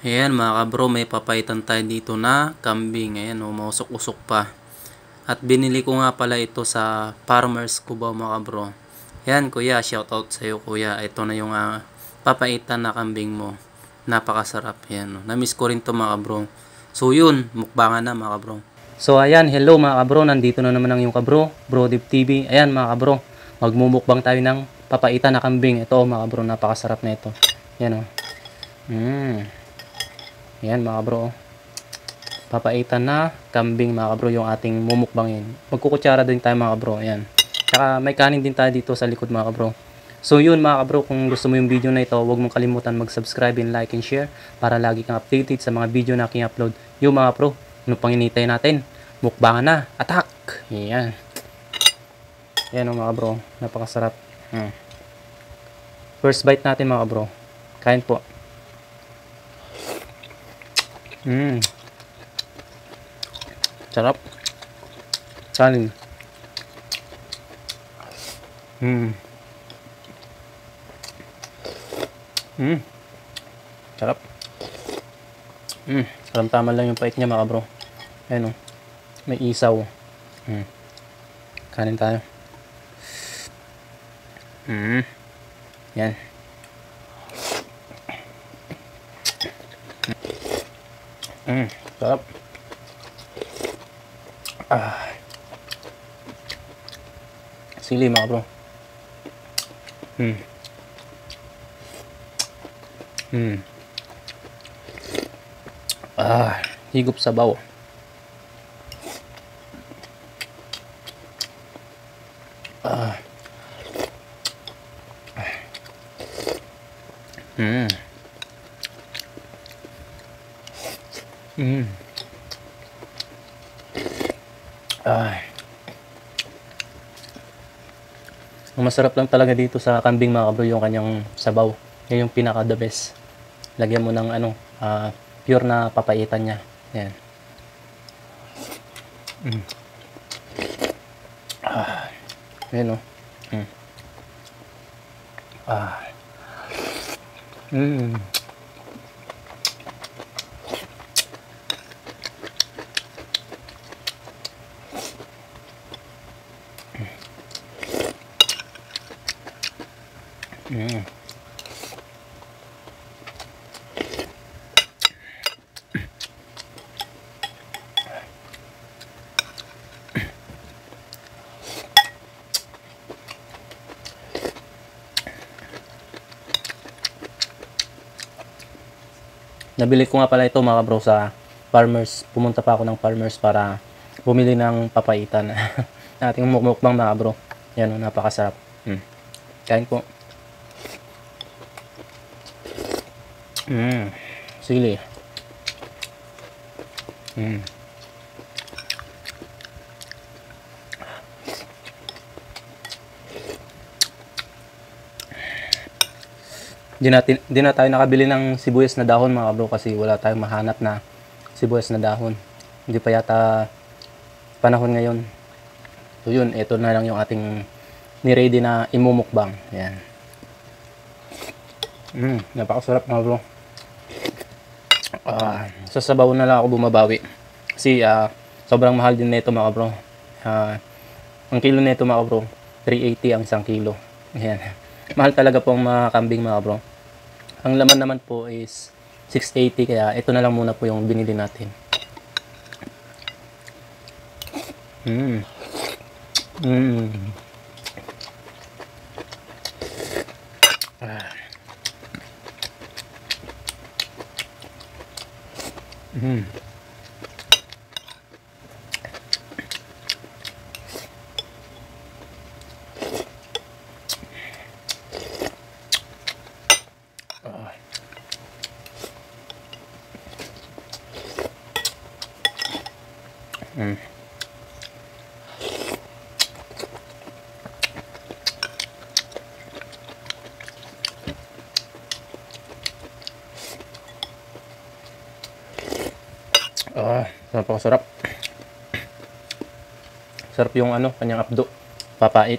Ayan mga kabro, may papaitan tayo dito na kambing. Ayan o, mausok-usok pa. At binili ko nga pala ito sa Farmers Cubao mga kabro. Ayan kuya, shoutout sa iyo kuya. Ito na yung papaitan na kambing mo. Napakasarap. Ayan o, namiss ko rin to mga kabro. So yun, mukbangan na mga kabro. So ayan, hello mga kabro, nandito na naman ang yung kabro, Brodip TV. Ayan mga kabro, magmumukbang tayo ng papaitan na kambing. Ito mga kabro, napakasarap na ito. Ayan o. Yan mga bro, papaitan na kambing mga bro yung ating mumukbangin. Magkukutsara din tayo mga bro, ayan. Tsaka may kanin din tayo dito sa likod mga bro. So yun mga bro, kung gusto mo yung video na ito, huwag mong kalimutan mag-subscribe and like and share para lagi kang updated sa mga video na aking upload. Yung mga bro, ano pang hinihintay natin? Mukbangan na, attack! Yan. Yan mga bro, napakasarap. First bite natin mga bro. Kain po. Sarap. Kanin. Sarap. Tama lang yung pait niya mga bro. Ayan o. May isaw. Kanin tayo. Yan. Sarap. Sili mga bro. Higop sabaw. Ang masarap lang talaga dito sa kambing mga kabro yung kanyang sabaw. Yan yung pinaka the best. Lagyan mo ng pure na papaitan niya. Yan. Yan o. Nabili ko nga pala ito mga bro sa Farmers. Pumunta pa ako ng Farmers para bumili ng papaitan. Ating mukbang mga bro. Yan o, napakasarap. Kain po. Sili. Di na tayo nakabili ng sibuyas na dahon mga bro kasi wala tayong mahanap na sibuyas na dahon. Hindi pa yata panahon ngayon. So yun, ito na lang yung ating ni-ready na imumukbang. Ayan. Napakasarap mga bro. Sa sabaw na lang ako bumabawi. Kasi sobrang mahal din nito mga bro. Ang kilo nito mga bro, 380 ang isang kilo. Ayan. Mahal talaga po ang mga kambing mga bro. Ang laman naman po is 680 kaya ito na lang muna po yung binili natin. Napakasarap. Sarap yung kanyang apdo. Papait.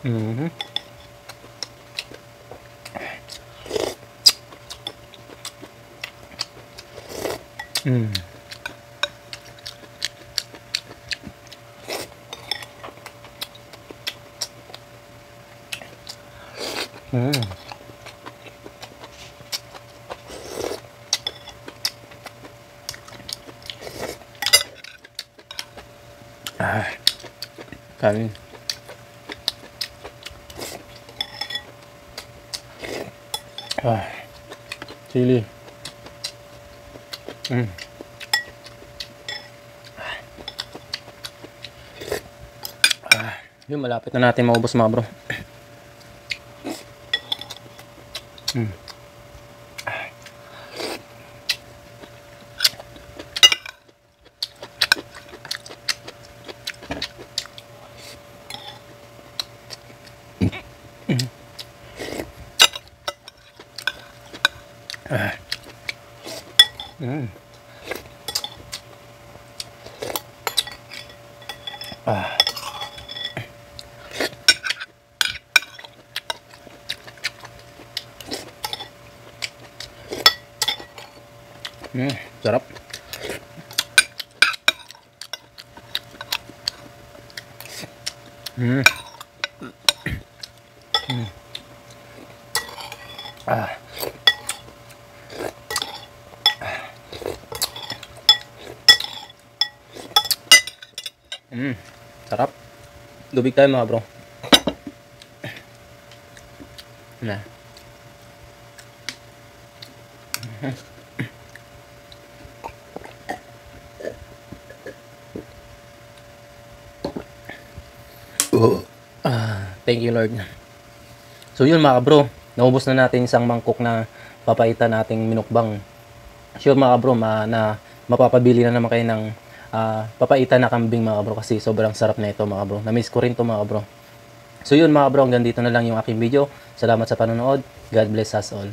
Mhm. Mm. Mm. Ah, kanin. Ah, chili. Mm. Yun, malapit na natin maubos mga bro. Mm. Mm. Ah. Sarap. Mm. Mm. Ah. Sarap. Lubig tayo mga bro. Na. Thank you Lord. So yun mga bro, naubos na natin isang mangkok na papaitan nating minukbang. Sure mga bro, na mapapabili na naman kayo ng papaitan na kambing mga bro, kasi sobrang sarap na ito mga bro. Na-miss ko rin to mga bro. So yun mga bro, hanggang dito na lang yung aking video. Salamat sa panonood. God bless us all.